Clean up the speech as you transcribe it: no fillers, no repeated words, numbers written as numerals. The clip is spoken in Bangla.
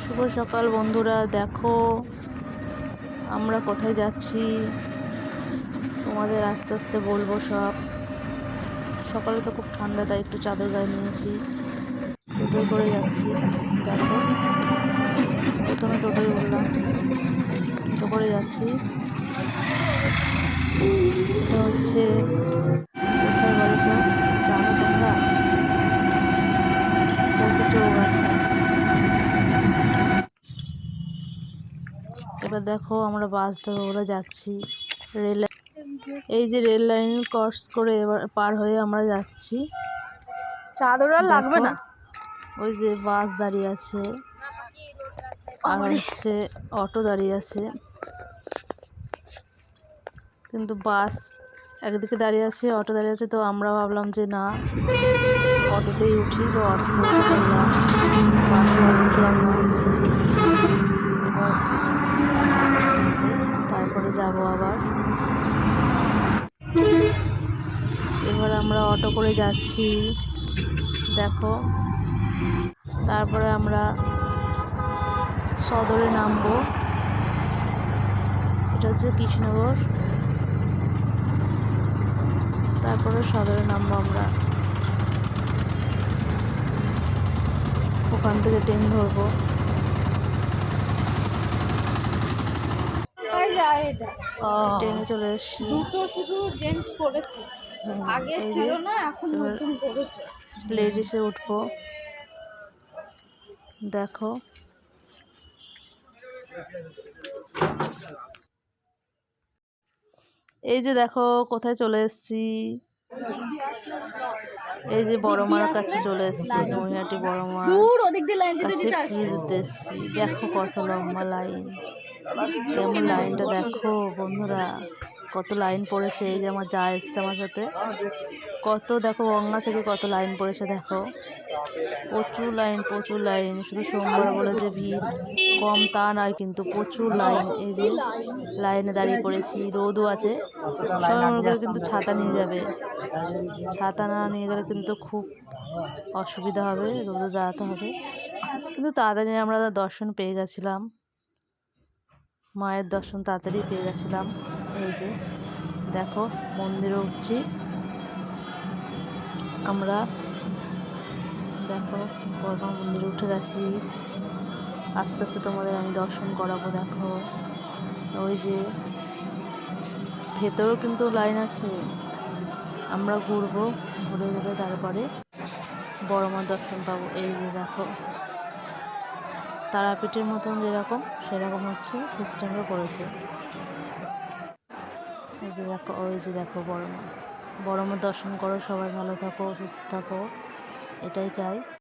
শুভ সকাল বন্ধুরা, দেখো আমরা কোথায় যাচ্ছি তোমাদের আস্তে আস্তে বলবো সব। সকালে তো খুব ঠান্ডা, তাই একটু চাদর গায়ে নিয়েছি। টোটোয় করে যাচ্ছি। দেখো, প্রথমে টোটোয় উঠলাম, টোটো করে যাচ্ছি। এটা হচ্ছে কোথায় বলো তো, জানো তোমরা? এটা হচ্ছে চৌগাছা। এবার দেখো আমরা বাস ধরে ওরা যাচ্ছি রেল। এই যে রেল লাইন ক্রস করে এবার পার হয়ে আমরা যাচ্ছি। চাদর আর লাগবে না। ওই যে বাস দাঁড়িয়ে আছে, আর হচ্ছে অটো দাঁড়িয়ে আছে, কিন্তু বাস একদিকে দাঁড়িয়ে আছে, অটো দাঁড়িয়ে আছে। তো আমরা ভাবলাম যে না, অটোতেই উঠি। তো অটোতে উঠে পড়লাম, বাসে আর উঠলাম না। এবার তারপরে যাব আবার। এবার আমরা অটো করে যাচ্ছি, দেখো। তারপরে আমরা সদরে নামবো। এটা হচ্ছে কৃষ্ণনগর। তারপরে সদরে নামবো আমরা, ওখান থেকে ট্রেন ধরবো। ট্রেনে চলে এসেছি। দুটো শুধু জেন্টস করেছে, আগে ছিল না, এখন নতুন করেছে। লেডিসে উঠবো, দেখো। এই যে দেখো কোথায় চলে এসেছি। এই যে বড় মার কাছে চলে এসেছি, নৈহাটি বড় মার কাছে পুজো দিতে এসেছি। দেখো কত লম্বা লাইন, কেমন লাইনটা দেখো বন্ধুরা, কত লাইন পড়েছে। এই যে আমার যা এসছে আমার সাথে, কত দেখো গঙ্গা থেকে কত লাইন পড়েছে দেখো। প্রচুর লাইন, প্রচুর লাইন। শুধু সোমবার বলে যে ভিড় কম তা নয়, কিন্তু প্রচুর লাইন। এই যে লাইনে দাঁড়িয়ে পড়েছি, রোদও আছে। সবাই মনে করে কিন্তু ছাতা নিয়ে যাবে, ছাতা না নিয়ে গেলে কিন্তু খুব অসুবিধা হবে, রোদে দাঁড়াতে হবে। কিন্তু তাড়াতাড়ি আমরা দর্শন পেয়ে গেছিলাম, মায়ের দর্শন তাড়াতাড়ি পেয়ে গেছিলাম। এই যে দেখো মন্দিরে উঠছি আমরা, দেখো বড়মা মন্দিরে উঠে গেছি। আস্তে আস্তে তোমাদের আমি দর্শন করাবো। দেখো ওই যে ভেতরেও কিন্তু লাইন আছে, আমরা ঘুরবো, ঘুরে ঘুরে তারপরে বড়মার দর্শন পাবো। এই যে দেখো তারাপীঠের মতন যেরকম সেরকম হচ্ছে সিস্টেমে করেছে। এই যে দেখো, ওই যে দেখো বড়মা। বড়মার দর্শন করো, সবাই ভালো থাকো, সুস্থ থাকো, এটাই চাই।